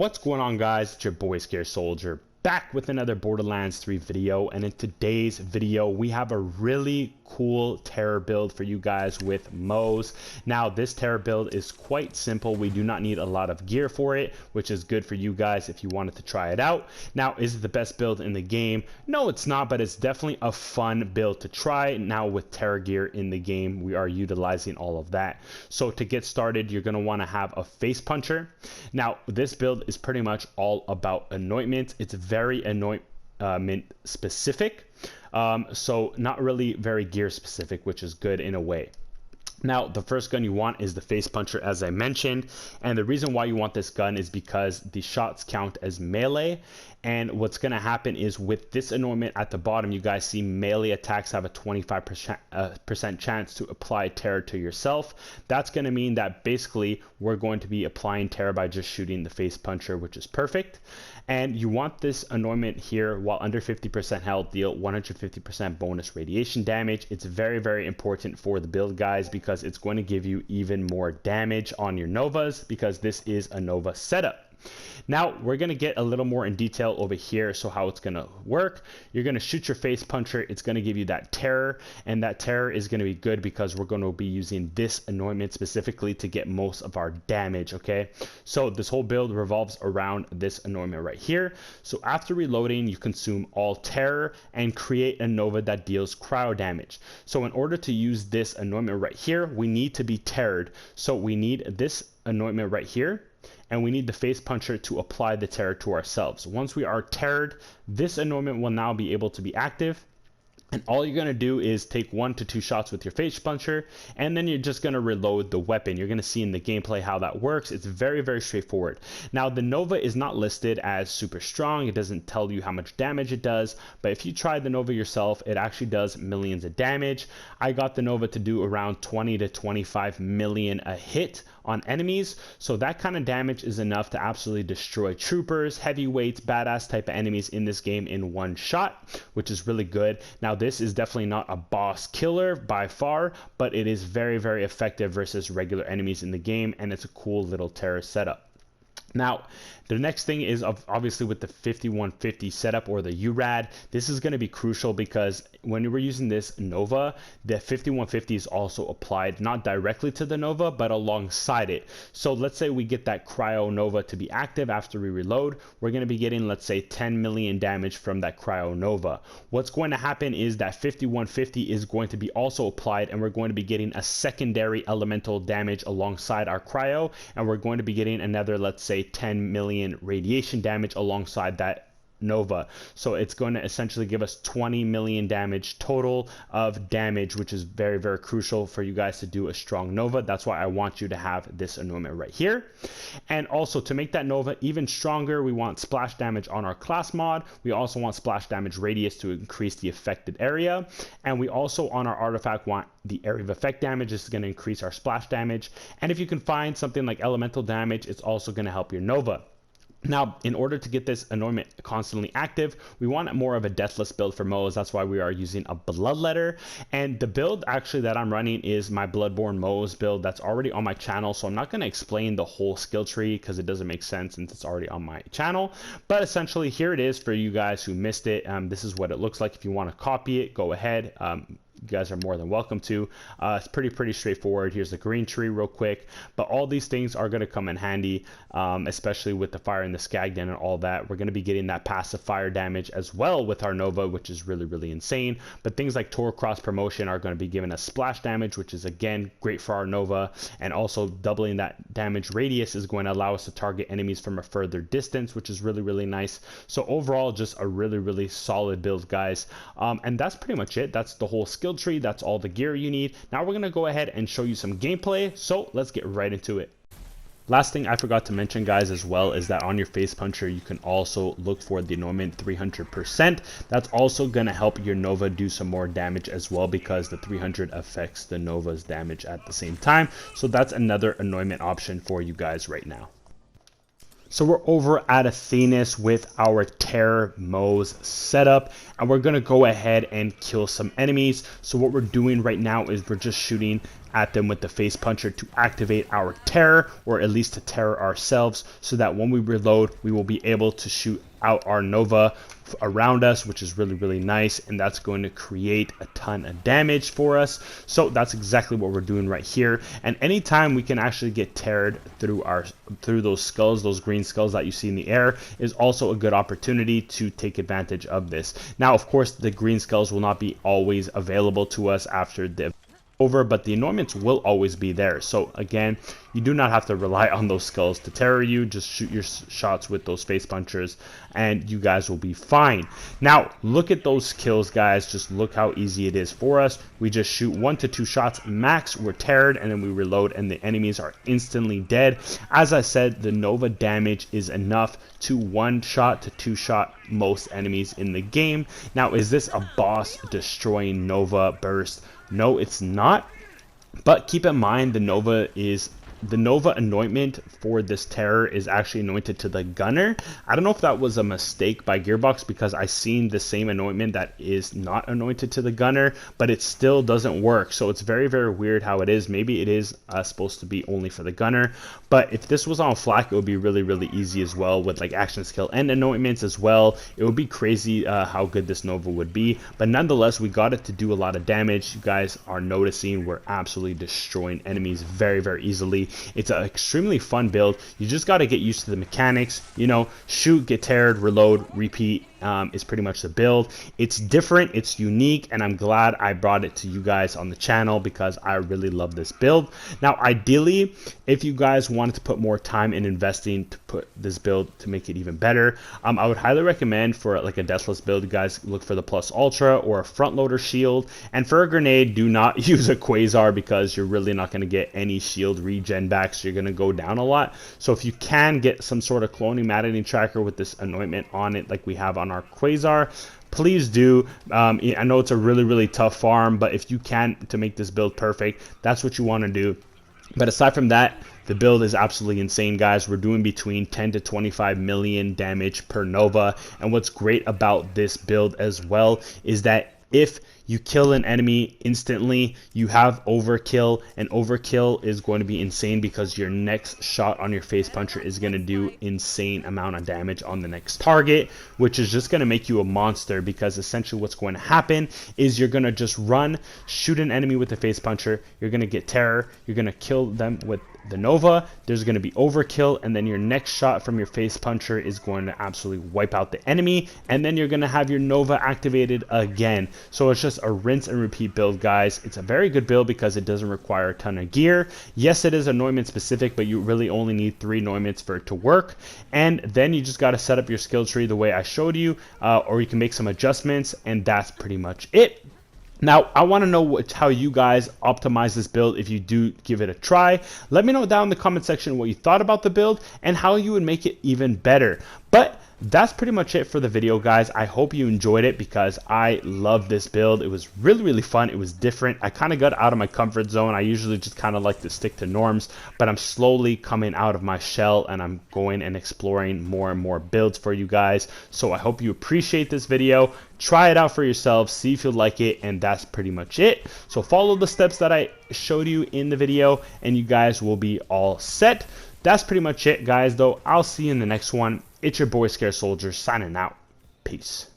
What's going on, guys? It's your boy Scare Soldier back with another Borderlands 3 video, and in today's video we have a really cool terror build for you guys with Moze. Now this terror build is quite simple. We do not need a lot of gear for it, which is good for you guys if you wanted to try it out. Now, is it the best build in the game? No, it's not, but it's definitely a fun build to try. Now with terror gear in the game, we are utilizing all of that. So to get started, you're going to want to have a face puncher. Now this build is pretty much all about anointments. It's very anointment specific, so not really very gear specific, which is good in a way. Now, the first gun you want is the face puncher, as I mentioned, and the reason why you want this gun is because the shots count as melee, and what's going to happen is with this anointment at the bottom, you guys see melee attacks have a 25% chance to apply terror to yourself. That's going to mean that basically we're going to be applying terror by just shooting the face puncher, which is perfect. And you want this anointment here while under 50% health, deal 150% bonus radiation damage. It's very, very important for the build, guys, because it's going to give you even more damage on your Novas, because this is a Nova setup. Now we're going to get a little more in detail over here. So how it's going to work: you're going to shoot your face puncher, it's going to give you that terror, and that terror is going to be good because we're going to be using this anointment specifically to get most of our damage. Okay, so this whole build revolves around this anointment right here. So after reloading, you consume all terror and create a Nova that deals cryo damage. So in order to use this anointment right here, we need to be terrored. So we need this anointment right here, and we need the face puncher to apply the terror to ourselves. Once we are terrored, this anointment will now be able to be active. And all you're going to do is take 1 to 2 shots with your face puncher, and then you're just going to reload the weapon. You're going to see in the gameplay how that works. It's very, very straightforward. Now, the Nova is not listed as super strong. It doesn't tell you how much damage it does, but if you try the Nova yourself, it actually does millions of damage. I got the Nova to do around 20 to 25 million a hit on enemies, so that kind of damage is enough to absolutely destroy troopers, heavyweights, badass type of enemies in this game in one shot, which is really good. Now this is definitely not a boss killer by far, but it is very, very effective versus regular enemies in the game, and it's a cool little terror setup. Now, the next thing is obviously with the 5150 setup, or the URAD. This is going to be crucial because when we're using this Nova, the 5150 is also applied not directly to the Nova, but alongside it. So let's say we get that cryo Nova to be active after we reload. We're going to be getting, let's say, 10 million damage from that cryo Nova. What's going to happen is that 5150 is going to be also applied, and we're going to be getting a secondary elemental damage alongside our cryo, and we're going to be getting another, let's say, 10 million radiation damage alongside that Nova. So it's going to essentially give us 20 million damage total of damage, which is very, very crucial for you guys to do a strong Nova. That's why I want you to have this anointment right here. And also, to make that Nova even stronger, we want splash damage on our class mod. We also want splash damage radius to increase the affected area, and we also on our artifact want the area of effect damage. This is going to increase our splash damage, and if you can find something like elemental damage, it's also going to help your Nova. Now, in order to get this anointment constantly active, we want more of a deathless build for Moze. That's why we are using a bloodletter. And the build actually that I'm running is my Bloodborne Moze build that's already on my channel. So I'm not going to explain the whole skill tree because it doesn't make sense since it's already on my channel. But essentially, here it is for you guys who missed it. This is what it looks like. If you want to copy it, go ahead. You guys are more than welcome to. It's pretty straightforward. Here's the green tree real quick, but all these things are going to come in handy, especially with the fire and the Skagden and all that. We're going to be getting that passive fire damage as well with our Nova, which is really, really insane. But things like Tor Cross Promotion are going to be giving us splash damage, which is again great for our Nova, and also doubling that damage radius is going to allow us to target enemies from a further distance, which is really, really nice. So overall, just a really, really solid build, guys. And that's pretty much it. That's the whole skill tree. That's all the gear you need. Now we're going to go ahead and show you some gameplay, so let's get right into it. Last thing I forgot to mention, guys, as well, is that on your face puncher you can also look for the anointment 300%. That's also going to help your Nova do some more damage as well, because the 300 affects the Nova's damage at the same time. So that's another anointment option for you guys right now. So we're over at Athenas with our Terror Moze setup, and we're going to go ahead and kill some enemies. So what we're doing right now is we're just shooting at them with the face puncher to activate our terror, or at least to terror ourselves, so that when we reload, we will be able to shoot out our Nova around us, which is really nice, and that's going to create a ton of damage for us. So that's exactly what we're doing right here. And anytime we can actually get terrored through those skulls, those green skulls that you see in the air, is also a good opportunity to take advantage of this. Now, of course, the green skulls will not be always available to us after the over, but the anointments will always be there. So again, you do not have to rely on those skulls to terror you. Just shoot your shots with those face punchers and you guys will be fine. Now look at those kills, guys. Just look how easy it is for us. We just shoot 1 to 2 shots max, we're terrored, and then we reload and the enemies are instantly dead. As I said, the Nova damage is enough to 1 shot to 2 shot most enemies in the game. Now, is this a boss destroying Nova burst? No, it's not. But keep in mind, the Nova anointment for this terror is actually anointed to the gunner. I don't know if that was a mistake by Gearbox, because I seen the same anointment that is not anointed to the gunner, but it still doesn't work. So it's very weird how it is. Maybe it is supposed to be only for the gunner, but if this was on flak, it would be really easy as well, with like action skill and anointments as well. It would be crazy how good this Nova would be, but nonetheless, we got it to do a lot of damage. You guys are noticing we're absolutely destroying enemies very easily. It's an extremely fun build. You just got to get used to the mechanics. You know, shoot, get terrored, reload, repeat is pretty much the build. It's different, it's unique, and I'm glad I brought it to you guys on the channel because I really love this build. Now, ideally, if you guys wanted to put more time in investing to put this build to make it even better, I would highly recommend for like a deathless build, you guys look for the Plus Ultra or a front loader shield. And for a grenade, do not use a Quasar because you're really not going to get any shield regen back, so you're going to go down a lot. So if you can get some sort of cloning maddening tracker with this anointment on it like we have on our Quasar, please do. I know it's a really tough farm, but if you can, to make this build perfect, that's what you want to do. But aside from that, the build is absolutely insane, guys. We're doing between 10 to 25 million damage per Nova, and what's great about this build as well is that if you kill an enemy instantly, you have overkill, and overkill is going to be insane because your next shot on your face puncher is going to do insane amount of damage on the next target, which is just going to make you a monster, because essentially what's going to happen is you're going to just run, shoot an enemy with the face puncher, you're going to get terror, you're going to kill them with the Nova, there's going to be overkill, and then your next shot from your face puncher is going to absolutely wipe out the enemy, and then you're going to have your Nova activated again. So it's just a rinse and repeat build, guys. It's a very good build because it doesn't require a ton of gear. Yes, it is anointment specific, but you really only need 3 anointments for it to work, and then you just got to set up your skill tree the way I showed you, or you can make some adjustments, and that's pretty much it. Now, I want to know how you guys optimize this build if you do give it a try. Let me know down in the comment section what you thought about the build and how you would make it even better. But that's pretty much it for the video, guys. I hope you enjoyed it because I love this build. It was really fun. It was different. I kind of got out of my comfort zone. I usually just kind of like to stick to norms, but I'm slowly coming out of my shell and I'm going and exploring more and more builds for you guys. So I hope you appreciate this video. Try it out for yourselves, see if you like it, and that's pretty much it. So follow the steps that I showed you in the video and you guys will be all set. That's pretty much it, guys, though. I'll see you in the next one. It's your boy Scared Soldier signing out. Peace.